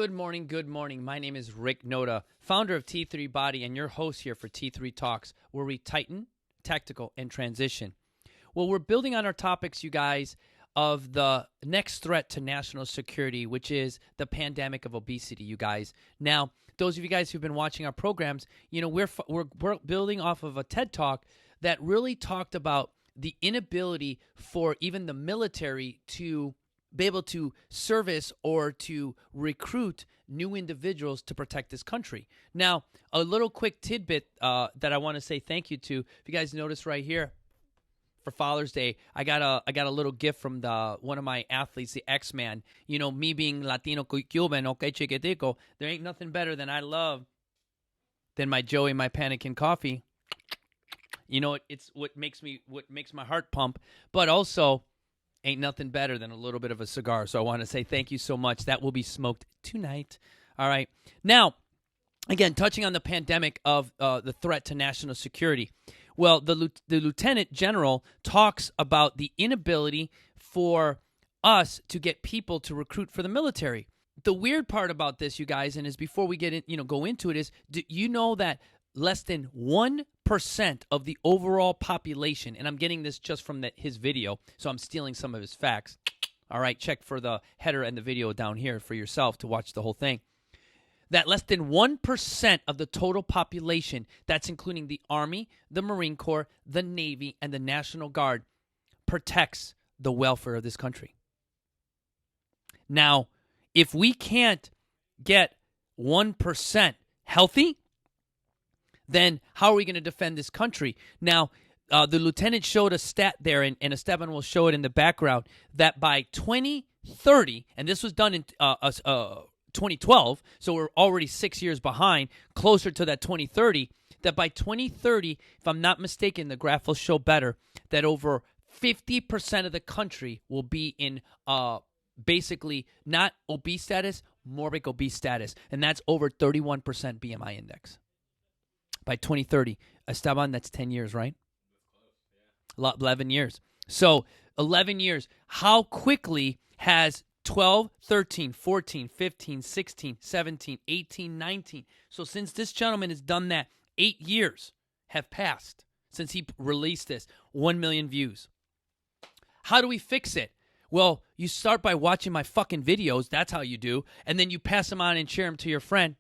Good morning, good morning. My name is Rick Noda, founder of T3 Body and your host here for T3 Talks, where we tighten, tactical, and transition. Well, we're building on our topics, you guys, of the next threat to national security, which is the pandemic of obesity, you guys. Now, those of you guys who've been watching our programs, you know, we're building off of a TED Talk that really talked about the inability for even the military to be able to service or to recruit new individuals to protect this country. Now, a little quick tidbit that I want to say thank you to. If you guys notice right here, for Father's Day, I got a little gift from one of my athletes, the X-Man. You know, me being Latino Cuban, okay, chiquitico, there ain't nothing better than than my Joey, my Panikin coffee. You know, it's what makes my heart pump, but also ain't nothing better than a little bit of a cigar. So I want to say thank you so much. That will be smoked tonight. All right. Now, again, touching on the pandemic of the threat to national security. Well, the lieutenant general talks about the inability for us to get people to recruit for the military. The weird part about this, you guys, and is before we go into it, is do you know that less than 1% of the overall population, and I'm getting this just from his video, so I'm stealing some of his facts. All right, check for the header and the video down here for yourself to watch the whole thing. That less than 1% of the total population, that's including the Army, the Marine Corps, the Navy, and the National Guard, protects the welfare of this country. Now, if we can't get 1% healthy, then how are we going to defend this country? Now, the lieutenant showed a stat there, and Esteban will show it in the background, that by 2030, and this was done in 2012, so we're already 6 years behind, closer to that 2030, that by 2030, if I'm not mistaken, the graph will show better, that over 50% of the country will be in basically not obese status, morbid obese status, and that's over 31% BMI index. By 2030, Esteban, that's 10 years, right? 11 years. So 11 years. How quickly has 12, 13, 14, 15, 16, 17, 18, 19. So since this gentleman has done that, 8 years have passed since he released this. 1 million views. How do we fix it? Well, you start by watching my fucking videos. That's how you do. And then you pass them on and share them to your friend.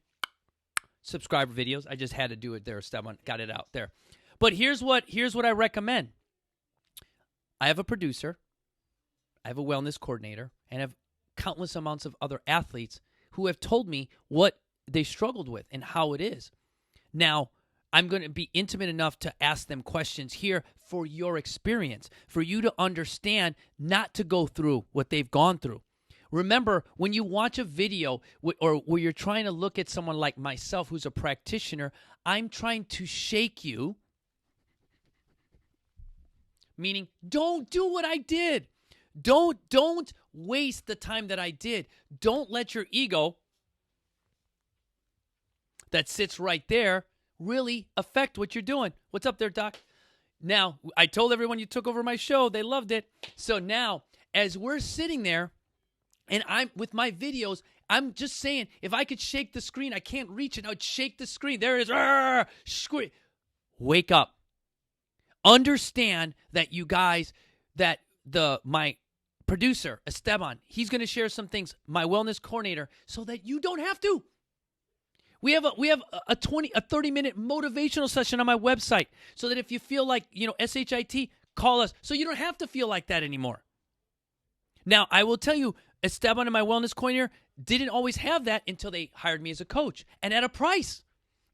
Subscriber videos. I just had to do it there, Esteban. Got it out there. But here's what I recommend. I have a producer. I have a wellness coordinator. And I have countless amounts of other athletes who have told me what they struggled with and how it is. Now, I'm going to be intimate enough to ask them questions here for your experience, for you to understand not to go through what they've gone through. Remember, when you watch a video or where you're trying to look at someone like myself who's a practitioner, I'm trying to shake you, meaning don't do what I did. Don't waste the time that I did. Don't let your ego that sits right there really affect what you're doing. What's up there, Doc? Now, I told everyone you took over my show. They loved it. So now, as we're sitting there, and I'm with my videos, I'm just saying, if I could shake the screen, I can't reach it. I would shake the screen. There it is. Screen. Wake up. Understand that you guys, that my producer, Esteban, he's going to share some things, my wellness coordinator, so that you don't have to. We have a 30-minute motivational session on my website, so that if you feel like, SHIT, call us, so you don't have to feel like that anymore. Now, I will tell you, Esteban and my wellness coordinator didn't always have that until they hired me as a coach, and at a price,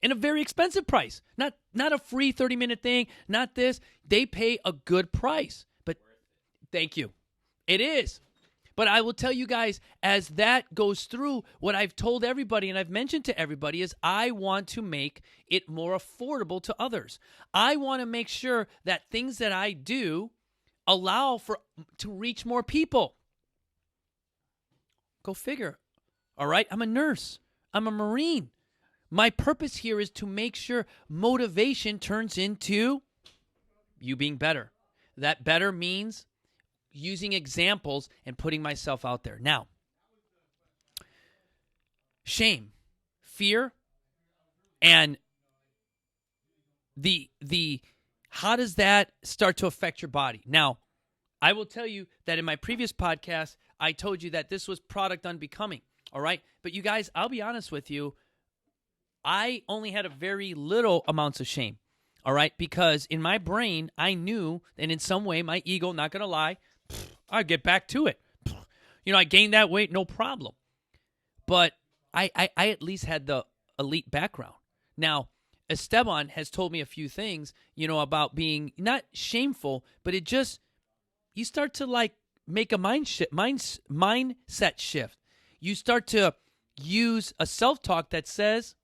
and a very expensive price. Not a free 30-minute thing, not this. They pay a good price. But thank you. It is. But I will tell you guys, as that goes through, what I've told everybody and I've mentioned to everybody is I want to make it more affordable to others. I want to make sure that things that I do allow to reach more people. Go figure. All right? I'm a nurse. I'm a Marine. My purpose here is to make sure motivation turns into you being better. That better means using examples and putting myself out there. Now, shame, fear, and the how does that start to affect your body? Now, I will tell you that in my previous podcast, I told you that this was product unbecoming, all right? But you guys, I'll be honest with you, I only had a very little amounts of shame, all right? Because in my brain, I knew, and in some way, my ego, not going to lie, I'd get back to it. I gained that weight, no problem. But I at least had the elite background. Now, Esteban has told me a few things, about being not shameful, but it just, you start to like make a mindset shift. You start to use a self-talk that says,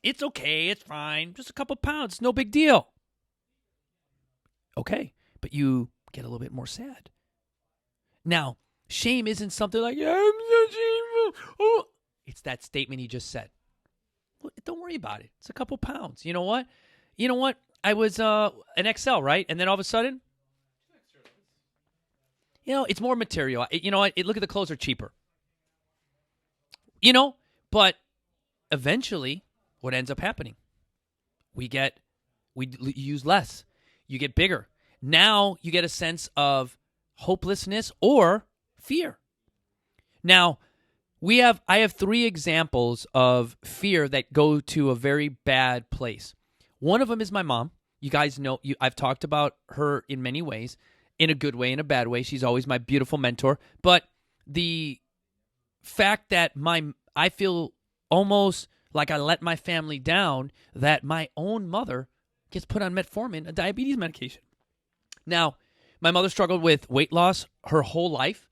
it's okay, it's fine, just a couple pounds, no big deal. Okay, but you get a little bit more sad. Now, shame isn't something like, yeah, I'm so shameful. Oh. It's that statement he just said. Well, don't worry about it. It's a couple pounds. You know what? I was an XL, right? And then all of a sudden, it's more material. Look at the clothes are cheaper. But eventually, what ends up happening? We use less. You get bigger. Now you get a sense of hopelessness or fear. Now, I have 3 examples of fear that go to a very bad place. One of them is my mom. You guys know, I've talked about her in many ways, in a good way, in a bad way. She's always my beautiful mentor. But the fact that I feel almost like I let my family down, that my own mother gets put on metformin, a diabetes medication. Now, my mother struggled with weight loss her whole life.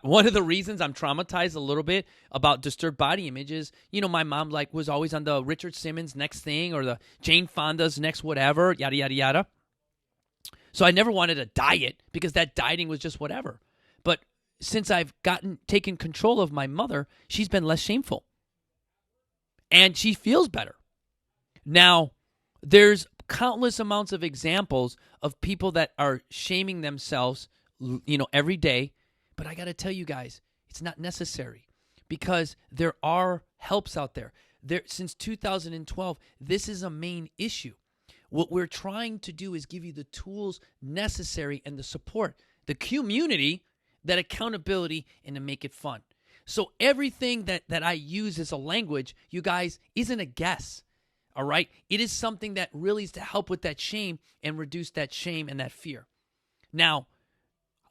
One of the reasons I'm traumatized a little bit about disturbed body image is, my mom was always on the Richard Simmons next thing or the Jane Fonda's next whatever, yada, yada, yada. So I never wanted a diet because that dieting was just whatever. But since I've taken control of my mother, she's been less shameful. And she feels better. Now, there's countless amounts of examples of people that are shaming themselves, every day. But I got to tell you guys, it's not necessary because there are helps out there. Since 2012, this is a main issue. What we're trying to do is give you the tools necessary and the support, the community, that accountability, and to make it fun. So everything that I use as a language, you guys, isn't a guess, all right? It is something that really is to help with that shame and reduce that shame and that fear. Now,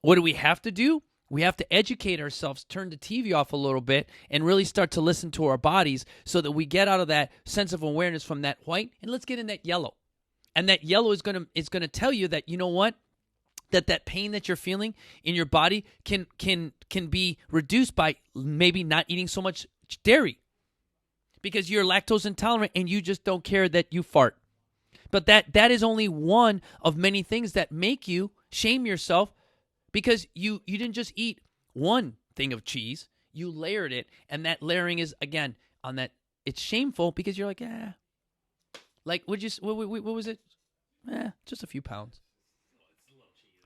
what do we have to do? We have to educate ourselves, turn the TV off a little bit, and really start to listen to our bodies so that we get out of that sense of awareness from that white, and let's get in that yellow. And that yellow is gonna tell you that, you know what? That pain that you're feeling in your body can be reduced by maybe not eating so much dairy because you're lactose intolerant and you just don't care that you fart. But that is only one of many things that make you shame yourself because you didn't just eat one thing of cheese, you layered it, and that layering is, again, on that, it's shameful because you're like, like, what was it? Just a few pounds.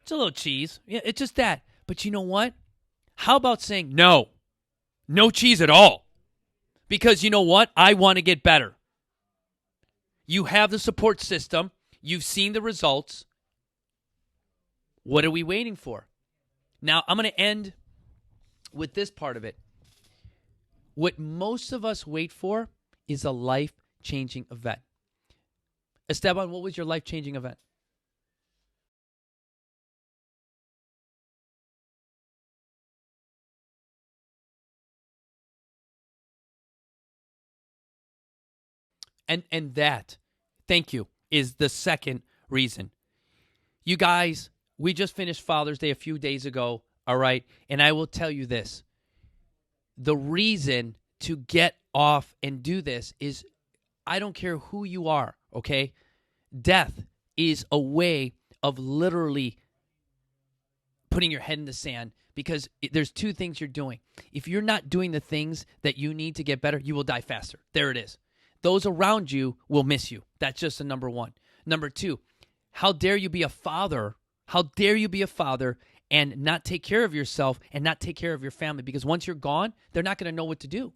It's a little cheese. Yeah, it's just that. But you know what? How about saying no cheese at all? Because you know what? I want to get better. You have the support system. You've seen the results. What are we waiting for? Now, I'm going to end with this part of it. What most of us wait for is a life-changing event. Esteban, what was your life-changing event? And that, thank you, is the second reason. You guys, we just finished Father's Day a few days ago, all right? And I will tell you this. The reason to get off and do this is I don't care who you are, okay? Death is a way of literally putting your head in the sand because there's 2 things you're doing. If you're not doing the things that you need to get better, you will die faster. There it is. those around you will miss you. That's just a number one. Number two, how dare you be a father? How dare you be a father and not take care of yourself and not take care of your family? Because once you're gone, they're not going to know what to do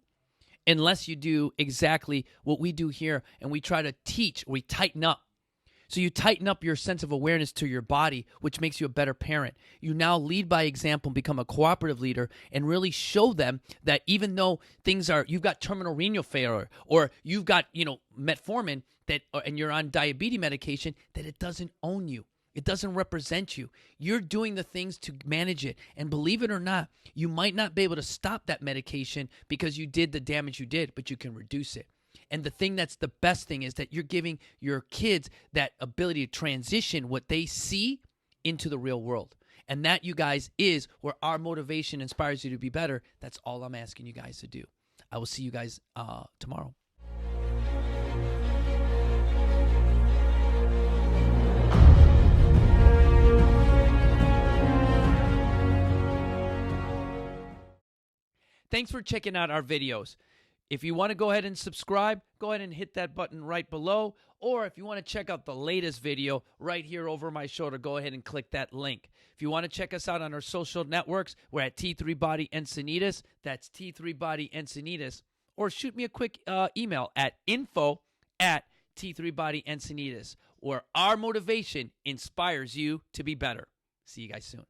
unless you do exactly what we do here, and we try to teach, we tighten up. So you tighten up your sense of awareness to your body, which makes you a better parent. You now lead by example and become a cooperative leader and really show them that even though you've got terminal renal failure or you've got, metformin and you're on diabetes medication, that it doesn't own you. It doesn't represent you. You're doing the things to manage it. And believe it or not, you might not be able to stop that medication because you did the damage you did, but you can reduce it. And the thing that's the best thing is that you're giving your kids that ability to transition what they see into the real world. And that, you guys, is where our motivation inspires you to be better. That's all I'm asking you guys to do. I will see you guys tomorrow. Thanks for checking out our videos. If you want to go ahead and subscribe, go ahead and hit that button right below. Or if you want to check out the latest video right here over my shoulder, go ahead and click that link. If you want to check us out on our social networks, we're at T3 Body Encinitas. That's T3 Body Encinitas. Or shoot me a quick email at info@T3 Body Encinitas, where our motivation inspires you to be better. See you guys soon.